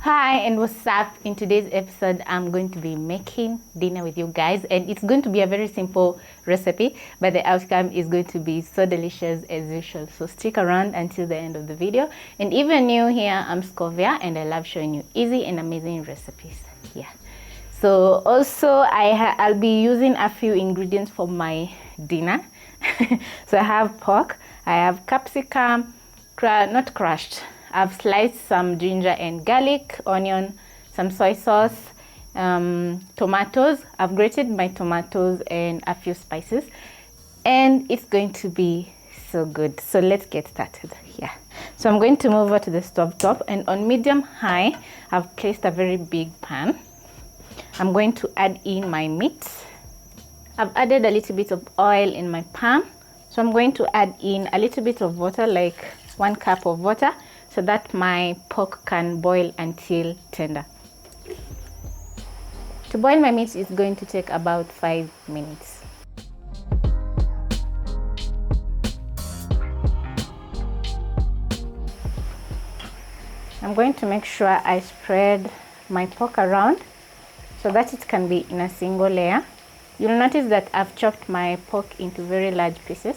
Hi and what's up? In today's episode I'm going to be making dinner with you guys, and it's going to be a very simple recipe, but the outcome is going to be so delicious as usual. So stick around until the end of the video. And if you're new here, I'm Scovia and I love showing you easy and amazing recipes. Yeah. So also I'll be using a few ingredients for my dinner. So I have pork, I have capsicum, not crushed. I've sliced some ginger and garlic, onion, some soy sauce, tomatoes. I've grated my tomatoes and a few spices, and it's going to be so good. So let's get started. Yeah. So I'm going to move over to the stove top, and on medium high, I've placed a very big pan. I'm going to add in my meat. I've added a little bit of oil in my pan. So I'm going to add in a little bit of water, like 1 cup of water, so that my pork can boil until tender. To boil my meat is going to take about 5 minutes. I'm going to make sure I spread my pork around so that it can be in a single layer. You'll notice that I've chopped my pork into very large pieces.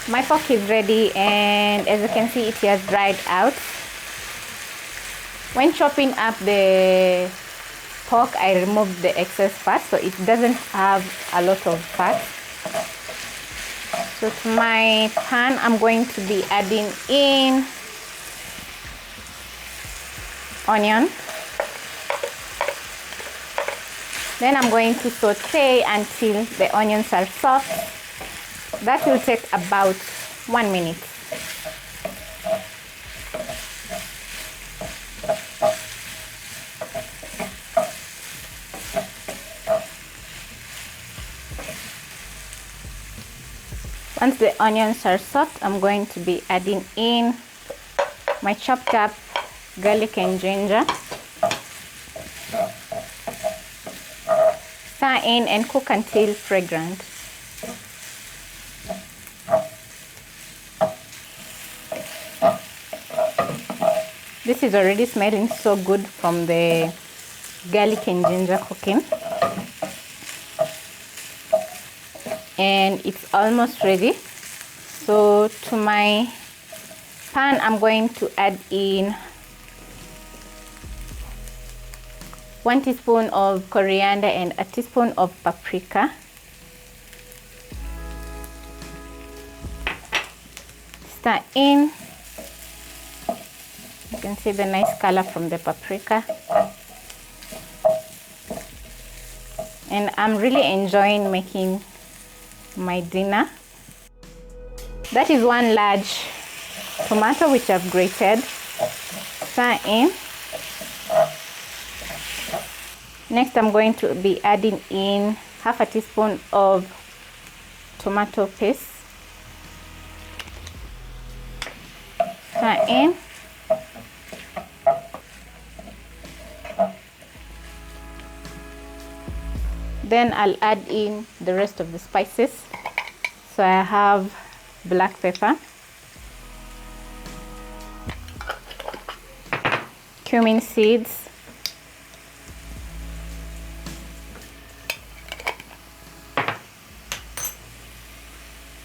My pork is ready, and as you can see, it has dried out. When chopping up the pork, I removed the excess fat, so it doesn't have a lot of fat. So to my pan, I'm going to be adding in onion. Then I'm going to saute until the onions are soft. That will take about 1 minute. Once the onions are soft, I'm going to be adding in my chopped up garlic and ginger. Stir in and cook until fragrant. This is already smelling so good from the garlic and ginger cooking. And it's almost ready. So to my pan, I'm going to add in 1 teaspoon of coriander and a teaspoon of paprika. Stir in. You can see the nice color from the paprika. And I'm really enjoying making my dinner. That is 1 large tomato which I've grated. Stir in. Next, I'm going to be adding in half a teaspoon of tomato paste. Stir in. Then I'll add in the rest of the spices. So I have black pepper, cumin seeds,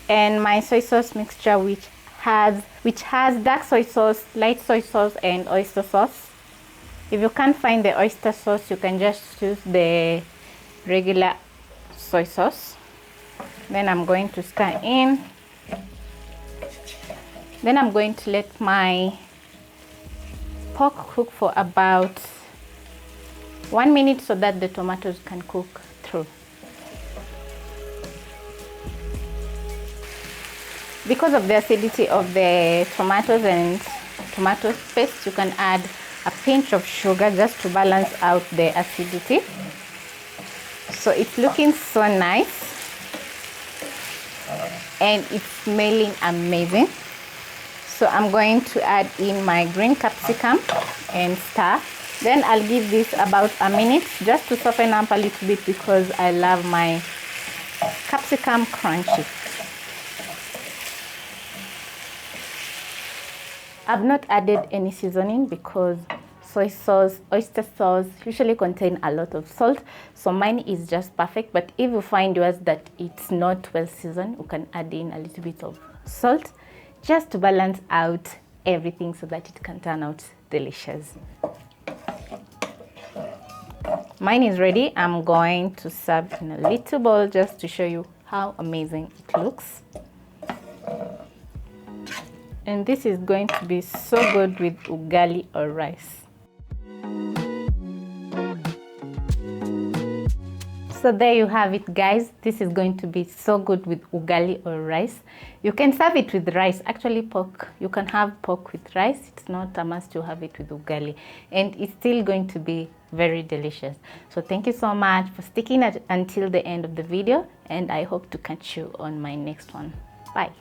and my soy sauce mixture, which has dark soy sauce, light soy sauce, and oyster sauce. If you can't find the oyster sauce, you can just use the regular soy sauce. Then I'm going to stir in. Then I'm going to let my pork cook for about 1 minute so that the tomatoes can cook through. Because of the acidity of the tomatoes and tomato paste, you can add a pinch of sugar just to balance out the acidity. So it's looking so nice and it's smelling amazing. So I'm going to add in my green capsicum and stir. Then I'll give this about a minute just to soften up a little bit, because I love my capsicum crunchy. I've not added any seasoning because soy sauce, oyster sauce usually contain a lot of salt, so mine is just perfect. But if you find yours that it's not well seasoned, you can add in a little bit of salt just to balance out everything so that it can turn out delicious. Mine is ready. I'm going to serve in a little bowl just to show you how amazing it looks. And this is going to be so good with ugali or rice. So there you have it, guys. This is going to be so good with ugali or rice. You can serve it with rice. Actually, pork. You can have pork with rice. It's not a must to have it with ugali. And it's still going to be very delicious. So thank you so much for sticking until the end of the video. And I hope to catch you on my next one. Bye.